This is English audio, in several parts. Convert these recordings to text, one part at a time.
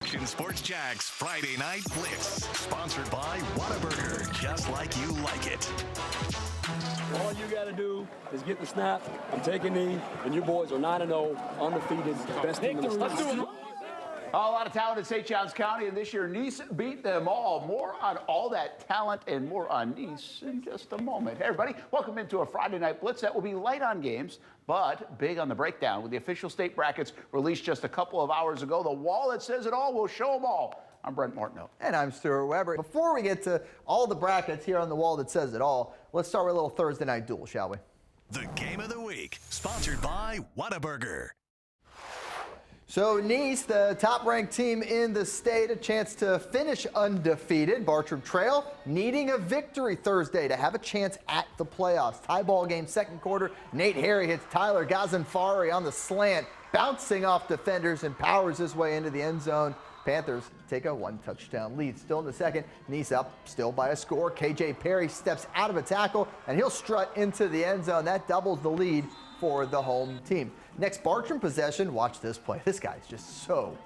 Action Sports Jack's Friday Night Blitz. Sponsored by Whataburger, just like you like it. All you got to do is get the snap and take a knee, and you boys are 9-0, undefeated, best team in the state. A lot of talent in St. Johns County, and this year Nice beat them all. More on all that talent and more on Nice in just a moment. Hey, everybody, welcome into a Friday Night Blitz that will be light on games, but big on the breakdown. With the official state brackets released just a couple of hours ago, the wall that says it all will show them all. I'm Brent Martineau. And I'm Stuart Weber. Before we get to all the brackets here on the wall that says it all, let's start with a little Thursday night duel, shall we? The Game of the Week, sponsored by Whataburger. So Nice, the top-ranked team in the state, a chance to finish undefeated. Bartram Trail needing a victory Thursday to have a chance at the playoffs. Tie ball game, second quarter. Nate Harry hits Tyler Gazanfari on the slant, bouncing off defenders and powers his way into the end zone. Panthers take a one-touchdown lead. Still in the second, Nice up still by a score. KJ Perry steps out of a tackle, and he'll strut into the end zone. That doubles the lead for the home team. Next Bartram possession, watch this play. This guy's just so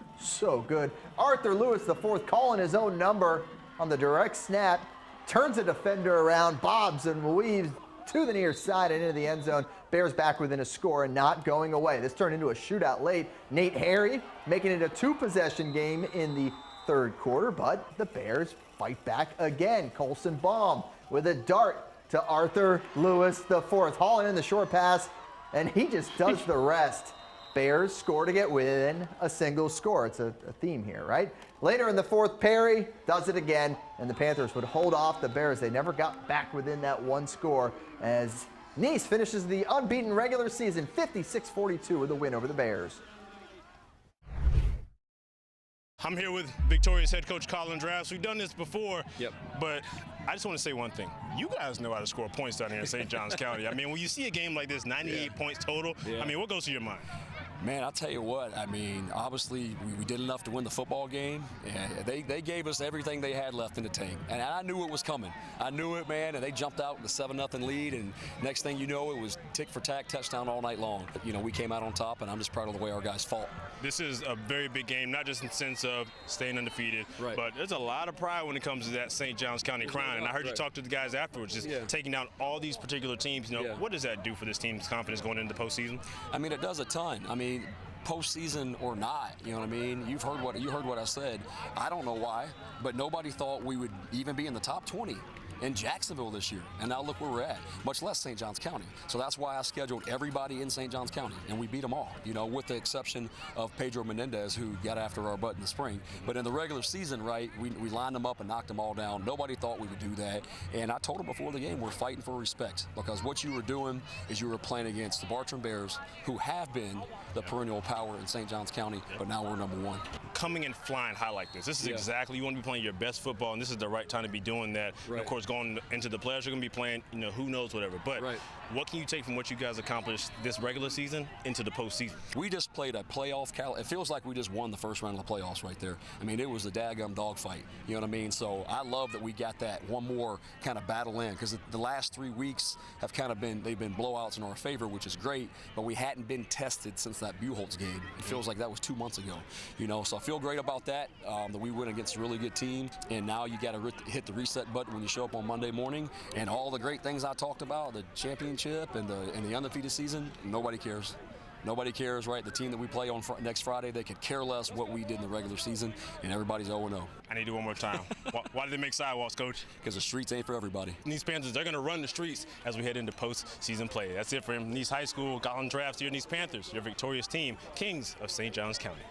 good. Arthur Lewis, the fourth, calling his own number on the direct snap, turns a defender around, bobs and weaves to the near side and into the end zone. Bears back within a score and not going away. This turned into a shootout late. Nate Harry making it a two-possession game in the third quarter, but the Bears fight back again. Colson Baum with a dart to Arthur Lewis, the fourth, hauling in the short pass, and he just does the rest. Bears score to get within a single score. It's a theme here, right? Later in the fourth, Perry does it again, and the Panthers would hold off the Bears. They never got back within that one score as Nice finishes the unbeaten regular season 56-42 with a win over the Bears. I'm here with Victoria's head coach Colin Drafts. We've done this before, but I just want to say one thing. You guys know how to score points down here in St. Johns County. I mean, when you see a game like this, 98 points total, I mean, what goes through your mind? Man, I'll tell you what, I mean, obviously we did enough to win the football game. And they gave us everything they had left in the tank. And I knew it was coming. I knew it, man, and they jumped out with a 7-0 lead. And next thing you know, it was tick-for-tack touchdown all night long. But, you know, we came out on top, and I'm just proud of the way our guys fought. This is a very big game, not just in the sense of staying undefeated, but there's a lot of pride when it comes to that St. Johns County crown. And I heard you talk to the guys afterwards, just taking down all these particular teams. You know, what does that do for this team's confidence going into the postseason? I mean, it does a ton. I mean, postseason or not, you know what I mean? You heard what I said. I don't know why, but nobody thought we would even be in the top 20 in Jacksonville this year, and now look where we're at, much less St. Johns County. So that's why I scheduled everybody in St. Johns County, and we beat them all, you know, with the exception of Pedro Menendez, who got after our butt in the spring. But in the regular season, right, we lined them up and knocked them all down. Nobody thought we would do that, and I told them before the game, we're fighting for respect, because what you were doing is you were playing against the Bartram Bears, who have been the perennial power in St. Johns County, but now we're number one. Coming and flying high like this is exactly, you want to be playing your best football, and this is the right time to be doing that. And of course, going into the playoffs, you're going to be playing, you know, who knows, whatever. But what can you take from what you guys accomplished this regular season into the postseason? We just played a playoff. It feels like we just won the first round of the playoffs right there. I mean, it was a daggum dogfight. You know what I mean? So I love that we got that one more kind of battle in, because the last 3 weeks have kind of been blowouts in our favor, which is great, but we hadn't been tested since that Buchholz game. It feels like that was 2 months ago, you know, so I feel great about that we went against a really good team, and now you got to hit the reset button when you show up on Monday morning, and all the great things I talked about, the championship and the undefeated season, nobody cares. Nobody cares, right? The team that we play on next Friday, they could care less what we did in the regular season, and everybody's 0-0. I need to do one more time. Why did they make sidewalks, Coach? Because the streets ain't for everybody. Nice Panthers, they're going to run the streets as we head into postseason play. That's it for him. Nice High School, Colin Drafts here, Nice Panthers, your victorious team, Kings of St. Johns County.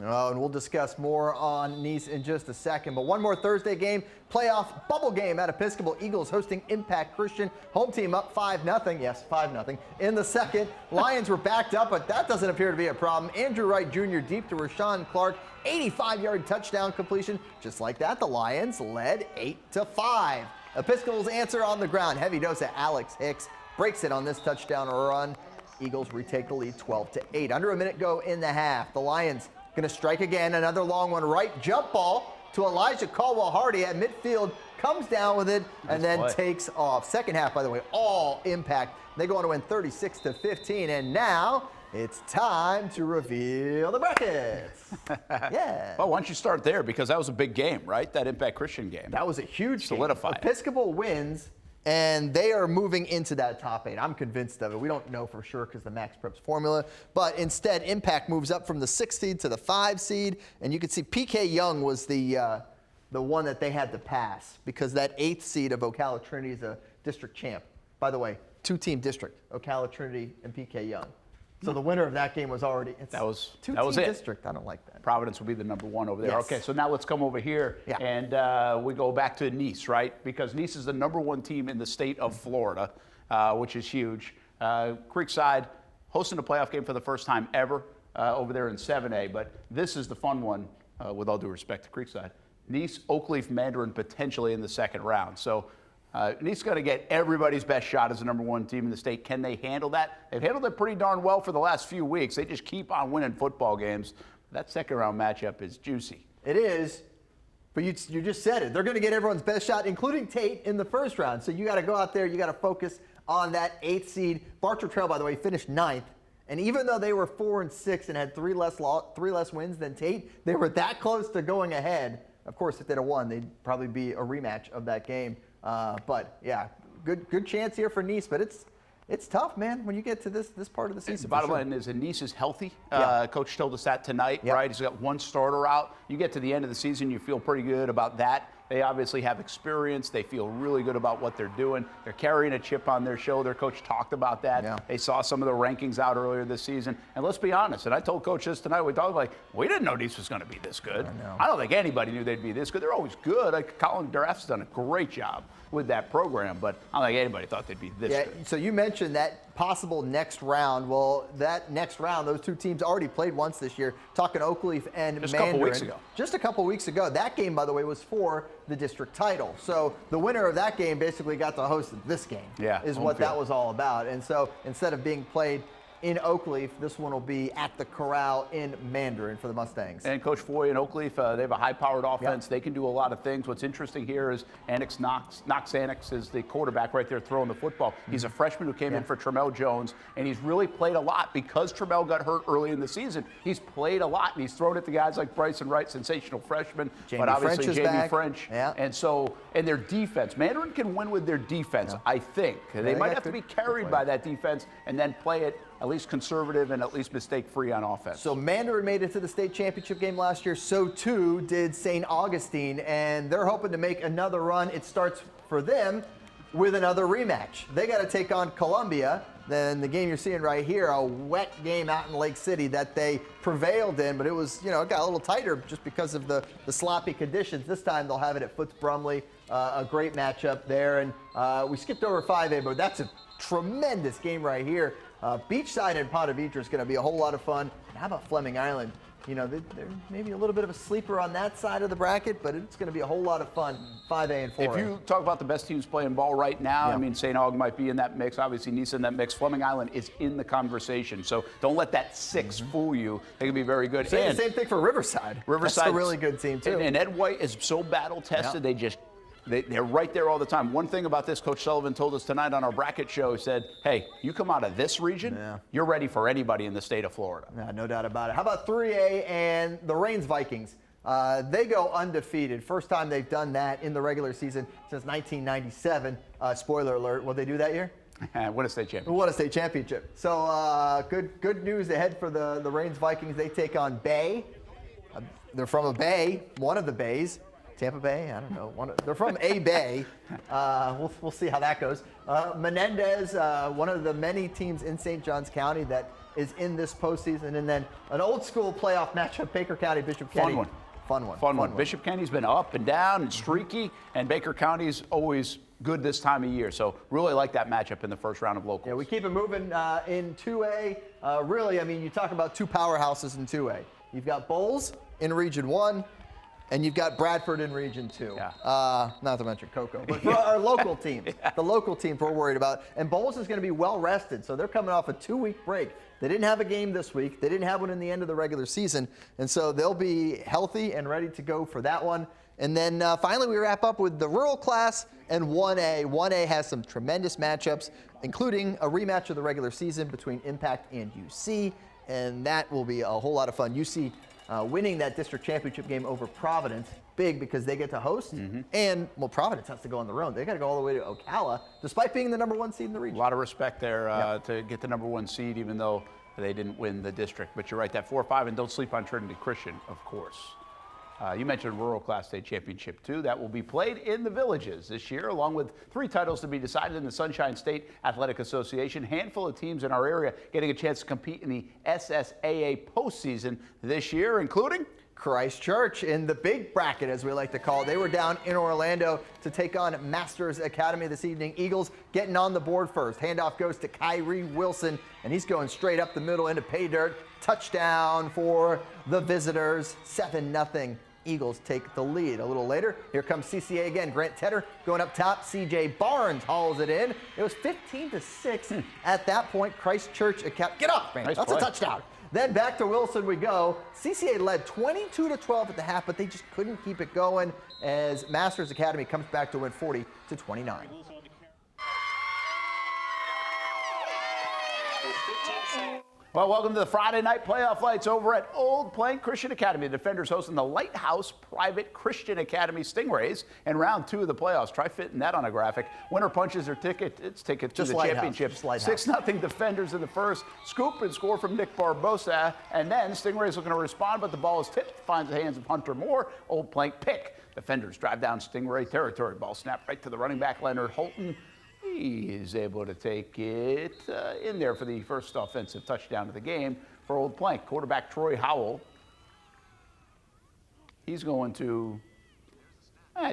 Oh, and we'll discuss more on Nice in just a second. But one more Thursday game, playoff bubble game at Episcopal. Eagles hosting Impact Christian. Home team up 5-0. Yes, 5-0. In the second, Lions were backed up, but that doesn't appear to be a problem. Andrew Wright Jr. deep to Rashawn Clark. 85-yard touchdown completion. Just like that, the Lions led 8-5. Episcopal's answer on the ground. Heavy dose at Alex Hicks. Breaks it on this touchdown run. Eagles retake the lead 12-8. Under a minute go in the half. The Lions going to strike again. Another long one. Right jump ball to Elijah Caldwell-Hardy at midfield. Comes down with it and then takes off. Second half, by the way, all Impact. They go on to win 36-15. And now It's time to reveal the brackets. Yeah. Well, why don't you start there, because that was a big game, right? That Impact Christian game. That was a huge Solidified. game. Episcopal wins, and they are moving into that top 8. I'm convinced of it. We don't know for sure because the Max Preps formula. But instead, Impact moves up from the 6th seed to the 5 seed. And you can see PK Young was the one that they had to pass, because that 8th seed of Ocala Trinity is a district champ. By the way, 2-team district, Ocala Trinity and PK Young. So the winner of that game was already, that was two-team it. district. I don't like that. Providence will be the number 1 over there. Yes. Okay, so now let's come over here, and we go back to Nice, right? Because Nice is the number 1 team in the state of Florida, which is huge. Creekside hosting a playoff game for the first time ever over there in 7A, but this is the fun one, with all due respect to Creekside. Nice, Oakleaf, Mandarin potentially in the second round. So Nice is going to get everybody's best shot as the number 1 team in the state. Can they handle that? They've handled it pretty darn well for the last few weeks. They just keep on winning football games. That second round matchup is juicy. It is, but you just said it. They're going to get everyone's best shot, including Tate, in the first round. So you got to go out there. You got to focus on that 8th seed. Bartow Trail, by the way, finished 9th. And even though they were 4-6 and had 3 less wins than Tate, they were that close to going ahead. Of course, if they'd have won, they'd probably be a rematch of that game. But yeah, good chance here for Nice, but it's tough, man, when you get to this part of the season. Bottom line is that Nice is healthy. Coach told us that tonight, Yep. right? He's got 1 starter out. You get to the end of the season, you feel pretty good about that. They obviously have experience. They feel really good about what they're doing. They're carrying a chip on their shoulder. Coach talked about that. Yeah. They saw some of the rankings out earlier this season. And let's be honest, and I told Coach this tonight, we didn't know Nice was going to be this good. I don't think anybody knew they'd be this good. They're always good. Colin Duraf's done a great job with that program, but I don't think anybody thought they'd be this good. So you mentioned that possible next round. Well, that next round, those 2 teams already played once this year, talking Oakleaf and Just Mandarin. a couple weeks ago. Just a couple weeks ago. That game, by the way, was for the district title. So the winner of that game basically got to host this game, is what that was all about. And so instead of being played in Oakleaf, this one will be at the Corral in Mandarin for the Mustangs. And Coach Foy and Oakleaf, they have a high-powered offense. Yep. They can do a lot of things. What's interesting here is Knox Annex is the quarterback right there throwing the football. He's a freshman who came in for Tremel Jones, and he's really played a lot because Tremel got hurt early in the season. He's played a lot, and he's thrown it to guys like Bryson Wright, sensational freshman, but obviously Jamie French. Yeah. And their defense. Mandarin can win with their defense, I think. They might have to be carried by that defense and then play it at least conservative and at least mistake-free on offense. So Mandarin made it to the state championship game last year. So too did St. Augustine, and they're hoping to make another run. It starts for them with another rematch. They got to take on Columbia. Then the game you're seeing right here, a wet game out in Lake City that they prevailed in, but it was, it got a little tighter just because of the sloppy conditions. This time they'll have it at Foots Brumley, a great matchup there. And we skipped over 5A, but that's a tremendous game right here. Beachside and Ponte Vedra is going to be a whole lot of fun. And how about Fleming Island? They're maybe a little bit of a sleeper on that side of the bracket, but it's going to be a whole lot of fun, 5A and 4A. If you talk about the best teams playing ball right now, I mean, St. Aug might be in that mix. Obviously, Nice in that mix. Fleming Island is in the conversation. So don't let that 6 fool you. They can be very good. Same thing for Riverside. That's a really good team, too. And Ed White is so battle-tested. They're right there all the time. One thing about this, Coach Sullivan told us tonight on our bracket show, he said, hey, you come out of this region, you're ready for anybody in the state of Florida. Yeah, no doubt about it. How about 3A and the Rains Vikings? They go undefeated. First time they've done that in the regular season since 1997. Spoiler alert, what'd they do that year? Win a state championship. Won a state championship. So good news ahead for the Rains Vikings. They take on Bay. They're from a bay, one of the bays. Tampa Bay, I don't know. They're from a bay. We'll see how that goes. Menendez, one of the many teams in St. Johns County that is in this postseason. And then an old school playoff matchup, Baker County, Bishop Kenny. Fun one. Bishop Kenny's been up and down and streaky, and Baker County's always good this time of year. So really like that matchup in the first round of locals. Yeah, we keep it moving in 2A. Really, I mean, you talk about 2 powerhouses in 2A. You've got Bowles in Region 1. and you've got Bradford in Region 2. Yeah. Not to mention Cocoa, but for our local teams, the local teams we're worried about. And Bowles is going to be well rested, so they're coming off a 2-week break. They didn't have a game this week. They didn't have one in the end of the regular season, and so they'll be healthy and ready to go for that one. And then finally, we wrap up with the rural class and 1A. 1A has some tremendous matchups, including a rematch of the regular season between Impact and UC, and that will be a whole lot of fun. UC winning that district championship game over Providence, big because they get to host, and, well, Providence has to go on the road. They got to go all the way to Ocala, despite being the #1 seed in the region. A lot of respect there to get the #1 seed, even though they didn't win the district. But you're right, that 4-5, and don't sleep on Trinity Christian, of course. You mentioned Rural Class State Championship 2. That will be played in the Villages this year, along with 3 titles to be decided in the Sunshine State Athletic Association. Handful of teams in our area getting a chance to compete in the SSAA postseason this year, including Christ Church in the big bracket, as we like to call it. They were down in Orlando to take on Masters Academy this evening. Eagles getting on the board first. Handoff goes to Kyrie Wilson, and he's going straight up the middle into pay dirt. Touchdown for the visitors. 7-0. Eagles take the lead. A little later, here comes CCA again. Grant Tedder going up top. CJ Barnes hauls it in. It was 15-6 at that point. Christ Church account. Get up, man. Nice That's play. a touchdown. Then back to Wilson we go. CCA led 22-12 at the half, but they just couldn't keep it going as Masters Academy comes back to win 40-29. Well, welcome to the Friday Night Playoff Lights over at Old Plank Christian Academy. The Defenders hosting the Lighthouse Private Christian Academy Stingrays in round 2 of the playoffs. Try fitting that on a graphic. Winner punches their ticket. It's ticket to the championship. 6-0 Defenders in the first. Scoop and score from Nick Barbosa. And then Stingrays looking to respond, but the ball is tipped. Finds the hands of Hunter Moore. Old Plank pick. Defenders drive down Stingray territory. Ball snapped right to the running back, Leonard Holton. He is able to take it in there for the first offensive touchdown of the game for Old Plank. Quarterback Troy Howell. He's going to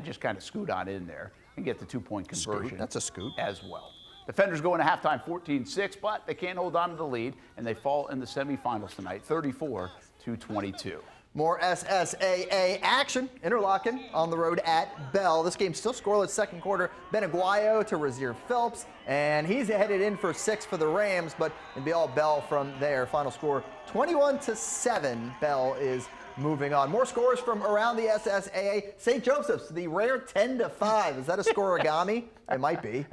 just kind of scoot on in there and get the 2-point conversion. That's a scoot. As well. Defenders going to halftime 14-6, but they can't hold on to the lead, and they fall in the semifinals tonight, 34-22. More SSAA action. Interlochen on the road at Bell. This game still scoreless second quarter. Benaguayo to Razier Phelps, and he's headed in for 6 for the Rams, but it'll be all Bell from there. Final score 21-7. Bell is moving on. More scores from around the SSAA. St. Joseph's, the rare 10-5. Is that a scorigami? It might be.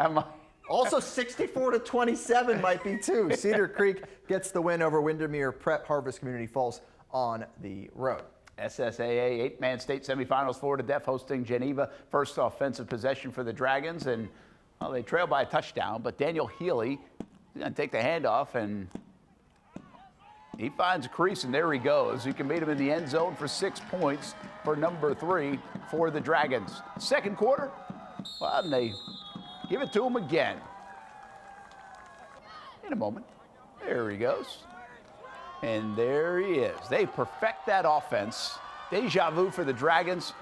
Also 64-27 might be too. Cedar Creek gets the win over Windermere Prep. Harvest Community Falls on the road. SSAA 8-man state semifinals, Florida Def hosting Geneva. First offensive possession for the Dragons, and well, they trail by a touchdown, but Daniel Healy is going to take the handoff, and he finds a crease, and there he goes. You can meet him in the end zone for 6 points for number 3 for the Dragons. Second quarter, well, and they give it to him again. In a moment. There he goes. And there he is. They perfect that offense. Deja vu for the Dragons.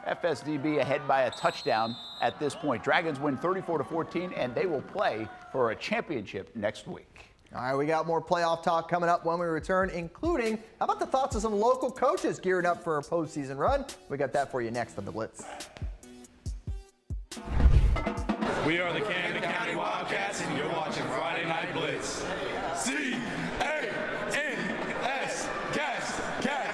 FSDB ahead by a touchdown at this point. Dragons win 34-14, and they will play for a championship next week. All right, we got more playoff talk coming up when we return, including how about the thoughts of some local coaches gearing up for a postseason run? We got that for you next on The Blitz. We are the Camden County Wildcats, and you're watching Friday Night Blitz. C-A-N-S, gas, yeah!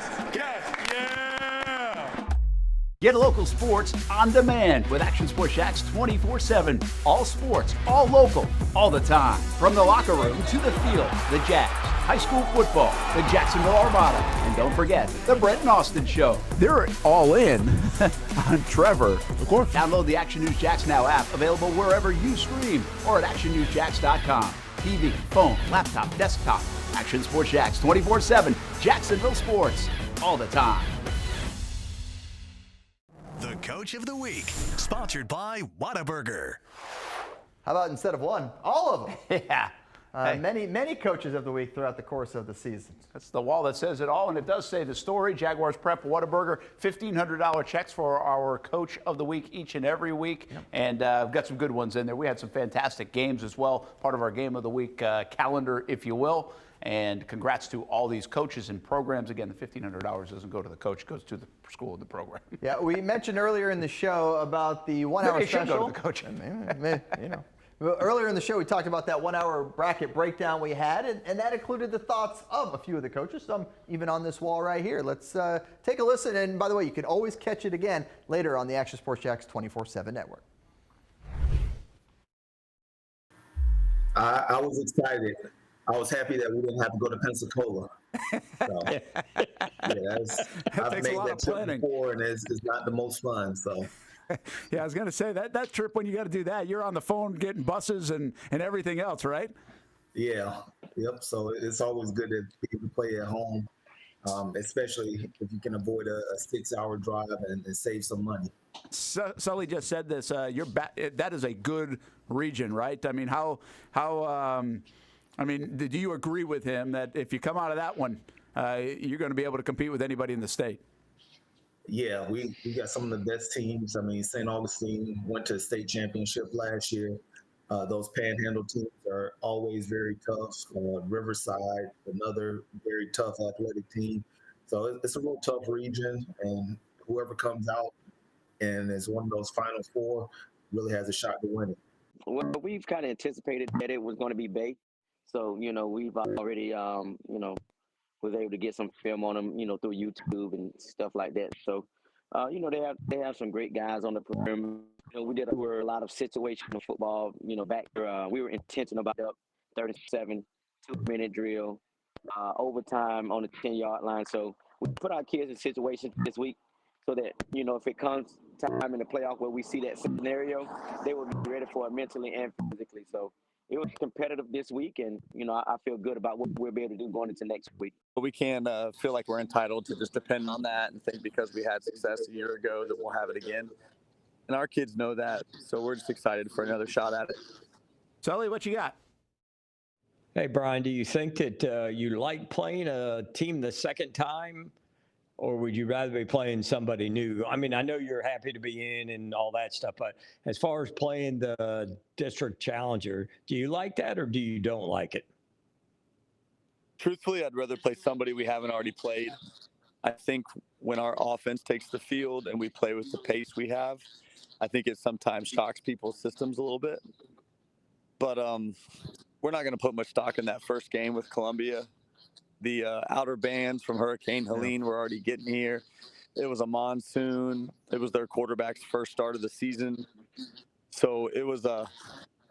Get local sports on demand with Action Sports Shacks 24/7. All sports, all local, all the time. From the locker room to the field, the Jacks, high school football, the Jacksonville Armada, and don't forget the Brett and Austin Show. They're all in on Trevor. Of course. Download the Action News Jacks Now app, available wherever you stream or at actionnewsjacks.com. TV, phone, laptop, desktop. Action Sports Jacks 24/7. Jacksonville sports, all the time. The Coach of the Week, sponsored by Whataburger. How about instead of one, all of them? Yeah. Many coaches of the week throughout the course of the season. That's the wall that says it all, and it does say the story. Jaguars Prep, Whataburger, $1,500 checks for our Coach of the Week each and every week, and we've got some good ones in there. We had some fantastic games as well, part of our Game of the Week calendar, if you will. And congrats to all these coaches and programs. Again, the $1,500 doesn't go to the coach, it goes to the school and the program. Yeah, we mentioned earlier in the show about the 1 hour special. Maybe it should go to the coach. Maybe, you know. Well, earlier in the show, we talked about that 1 hour bracket breakdown we had, and that included the thoughts of a few of the coaches, some even on this wall right here. Let's take a listen. And by the way, you can always catch it again later on the Action Sports Jax 24/7 network. I was excited. I was happy that we didn't have to go to Pensacola. So, yeah, I've made that trip before, and it's not the most fun. So. Yeah, I was going to say that trip, when you got to do that, you're on the phone getting buses and everything else, right? Yeah, yep. So it's always good to be able to play at home, especially if you can avoid a 6-hour drive and save some money. Sully just said this. That is a good region, right? I mean, do you agree with him that if you come out of that one, you're going to be able to compete with anybody in the state? Yeah, we got some of the best teams. I mean, St. Augustine went to the state championship last year. Those Panhandle teams are always very tough. Riverside, another very tough athletic team. So it's a real tough region, and whoever comes out and is one of those Final Four really has a shot to win it. Well, we've kind of anticipated that it was going to be Bay. So, we've already, was able to get some film on them, through YouTube and stuff like that. So, they have some great guys on the program. We were a lot of situational football, back there. We were intentional about up 37, 2-minute drill, overtime on the 10-yard line. So we put our kids in situations this week so that, if it comes time in the playoff where we see that scenario, they will be ready for it mentally and physically. So it was competitive this week, and, I feel good about what we'll be able to do going into next week. We can't feel like we're entitled to just depend on that and think because we had success a year ago that we'll have it again. And our kids know that, so we're just excited for another shot at it. Sully, what you got? Hey, Brian, do you think that you like playing a team the second time, or would you rather be playing somebody new? I mean, I know you're happy to be in and all that stuff, but as far as playing the district challenger, do you like that or do you don't like it? Truthfully, I'd rather play somebody we haven't already played. I think when our offense takes the field and we play with the pace we have, I think it sometimes shocks people's systems a little bit. But we're not going to put much stock in that first game with Columbia. The outer bands from Hurricane Helene were already getting here. It was a monsoon. It was their quarterback's first start of the season. So it was a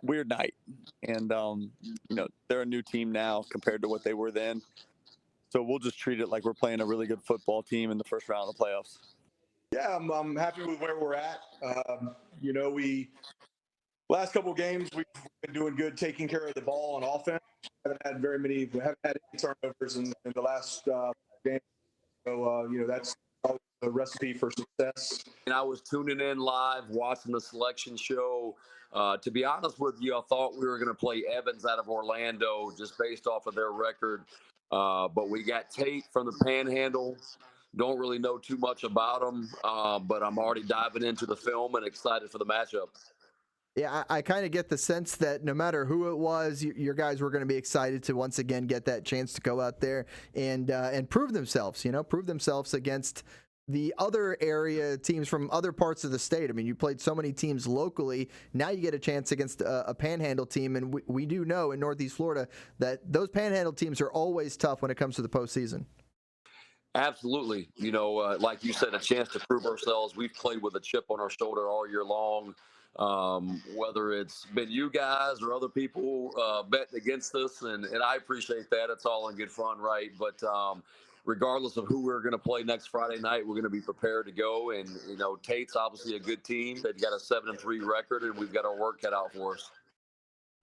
weird night. And, they're a new team now compared to what they were then. So we'll just treat it like we're playing a really good football team in the first round of the playoffs. Yeah, I'm happy with where we're at. We last couple of games, we've been doing good taking care of the ball on offense. We haven't had any turnovers in the last game. So, that's always the recipe for success. And I was tuning in live, watching the selection show. To be honest with you, I thought we were going to play Evans out of Orlando just based off of their record. But we got Tate from the Panhandle. Don't really know too much about him, but I'm already diving into the film and excited for the matchup. Yeah, I kind of get the sense that no matter who it was, your guys were going to be excited to once again get that chance to go out there and prove themselves, prove themselves against the other area teams from other parts of the state. I mean, you played so many teams locally. Now you get a chance against a Panhandle team, and we do know in Northeast Florida that those Panhandle teams are always tough when it comes to the postseason. Absolutely. Like you said, a chance to prove ourselves. We've played with a chip on our shoulder all year long. Whether it's been you guys or other people betting against us, and I appreciate that. It's all in good fun, right? But regardless of who we're going to play next Friday night, we're going to be prepared to go. And, Tate's obviously a good team. They've got a 7-3 record, and we've got our work cut out for us.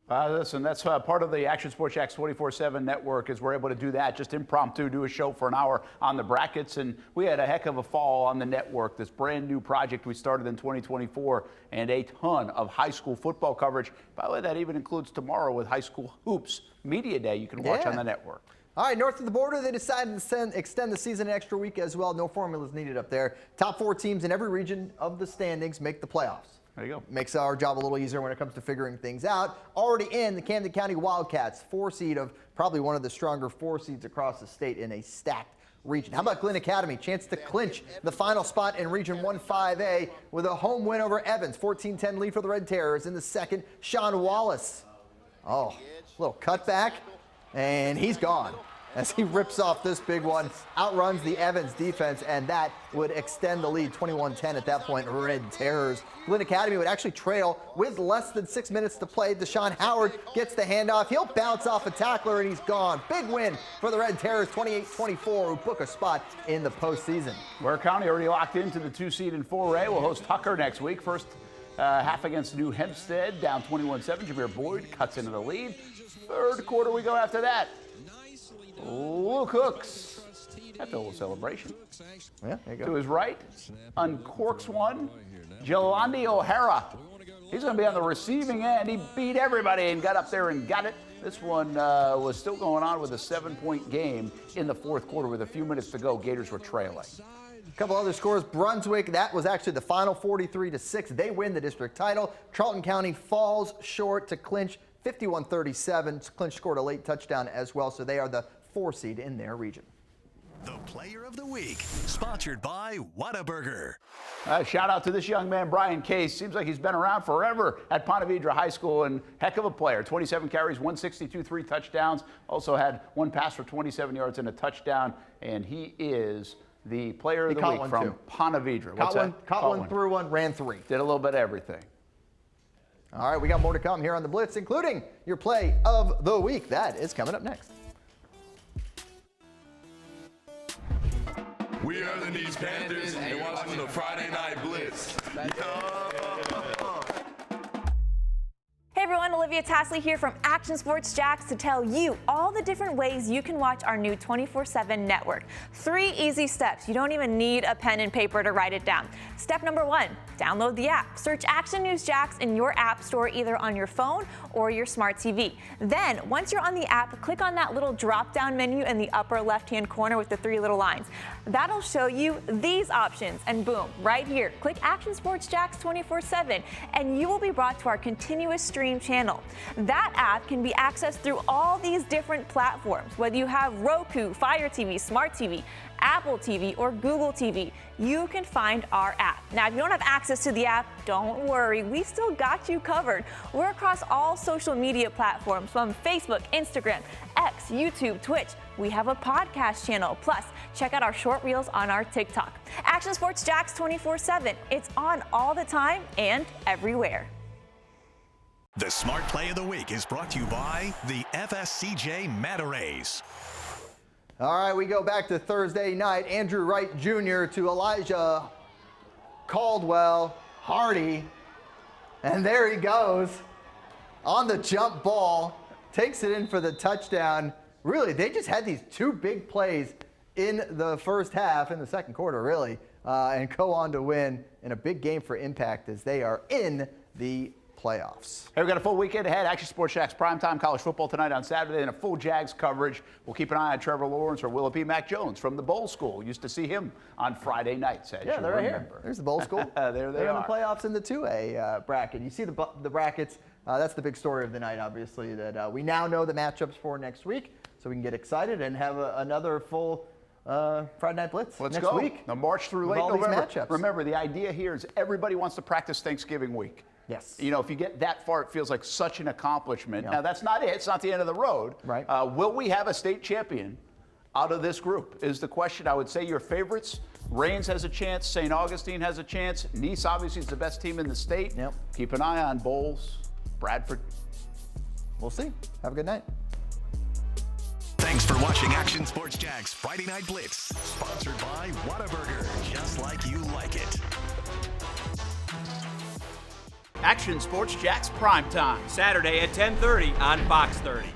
Listen, that's part of the Action Sports Jax 24/7 network is we're able to do that, just impromptu, do a show for an hour on the brackets. And we had a heck of a fall on the network, this brand new project we started in 2024, and a ton of high school football coverage. By the way, that even includes tomorrow with high school hoops media day you can watch on the network. All right, north of the border, they decided to extend the season an extra week as well. No formulas needed up there. Top 4 teams in every region of the standings make the playoffs. There you go. Makes our job a little easier when it comes to figuring things out. Already in the Camden County Wildcats, 4 seed of probably one of the stronger 4 seeds across the state in a stacked region. How about Glenn Academy? Chance to clinch the final spot in Region 1-5A with a home win over Evans. 14-10 lead for the Red Terrors. In the second, Sean Wallace. Oh, little cutback, and he's gone as he rips off this big one, outruns the Evans defense, and that would extend the lead 21-10 at that point. Red Terrors. Glenn Academy would actually trail with less than 6 minutes to play. Deshaun Howard gets the handoff. He'll bounce off a tackler, and he's gone. Big win for the Red Terrors, 28-24, who book a spot in the postseason. Ware County already locked into the 2 seed in 4A. We'll host Tucker next week. First half against New Hempstead, down 21-7. Jameer Boyd cuts into the lead. Third quarter we go after that. Luke Hooks, that's a little celebration. Yeah, there you go. To his right, uncorks one. Jelani O'Hara. He's going to be on the receiving end. He beat everybody and got up there and got it. This one was still going on with a 7-point game in the fourth quarter with a few minutes to go. Gators were trailing. A couple other scores. Brunswick, that was actually the final, 43-6. They win the district title. Charlton County falls short to clinch 51-37. Clinch scored a late touchdown as well, so they are the 4 seed in their region. The Player of the Week, sponsored by Whataburger. Shout out to this young man, Brian Case. Seems like he's been around forever at Ponte Vedra High School, and heck of a player. 27 carries, 162, 3 touchdowns. Also had 1 pass for 27 yards and a touchdown, and he is the Player of the Week from Ponte Vedra. Caught one, threw one, ran 3. Did a little bit of everything. All right, we got more to come here on the Blitz, including your Play of the Week. That is coming up next. We are the Nice Panthers, and you're watching the Friday Night Blitz. Hey everyone, Olivia Tasley here from Action Sports Jacks to tell you all the different ways you can watch our new 24/7 network. 3 easy steps. You don't even need a pen and paper to write it down. Step number 1, download the app. Search Action News Jacks in your app store either on your phone or your smart TV. Then, once you're on the app, click on that little drop-down menu in the upper left-hand corner with the 3 little lines. That'll show you these options, and boom, right here, click Action Sports Jacks 24/7, and you will be brought to our continuous stream channel. That app can be accessed through all these different platforms, whether you have Roku, Fire TV, Smart TV, Apple TV, or Google TV. You can find our app. Now, if you don't have access to the app, don't worry. We still got you covered. We're across all social media platforms from Facebook, Instagram, X, YouTube, Twitch. We have a podcast channel. Plus, check out our short reels on our TikTok. Action Sports Jacks 24/7. It's on all the time and everywhere. The Smart Play of the Week is brought to you by the FSCJ Manta Rays. All right, we go back to Thursday night. Andrew Wright Jr. to Elijah Caldwell Hardy. And there he goes on the jump ball. Takes it in for the touchdown. Really, they just had these 2 big plays in the first half, in the second quarter, really, and go on to win in a big game for Impact as they are in the playoffs. Hey, we've got a full weekend ahead. Action Sports Jacks primetime college football tonight on Saturday and a full Jags coverage. We'll keep an eye on Trevor Lawrence or will it be Mac Jones from the Bowl School. Used to see him on Friday nights. Yeah, they're right here. There's the Bowl School. There they they're are. in the playoffs in the 2A bracket. You see the brackets. That's the big story of the night, obviously, that we now know the matchups for next week, so we can get excited and have another full Friday Night Blitz Let's next go. week. The march through late all these November. matchups. Remember, the idea here is everybody wants to practice Thanksgiving week. Yes. You know, if you get that far, it feels like such an accomplishment. Yeah. Now, that's not it. It's not the end of the road. Right. Will we have a state champion out of this group is the question. I would say your favorites. Rains has a chance. St. Augustine has a chance. Nice, obviously, is the best team in the state. Yep. Keep an eye on Bowles, Bradford. We'll see. Have a good night. Thanks for watching Action Sports Jacks Friday Night Blitz, sponsored by Whataburger, just like you like it. Action Sports Jacks primetime, Saturday at 10:30 on Fox 30.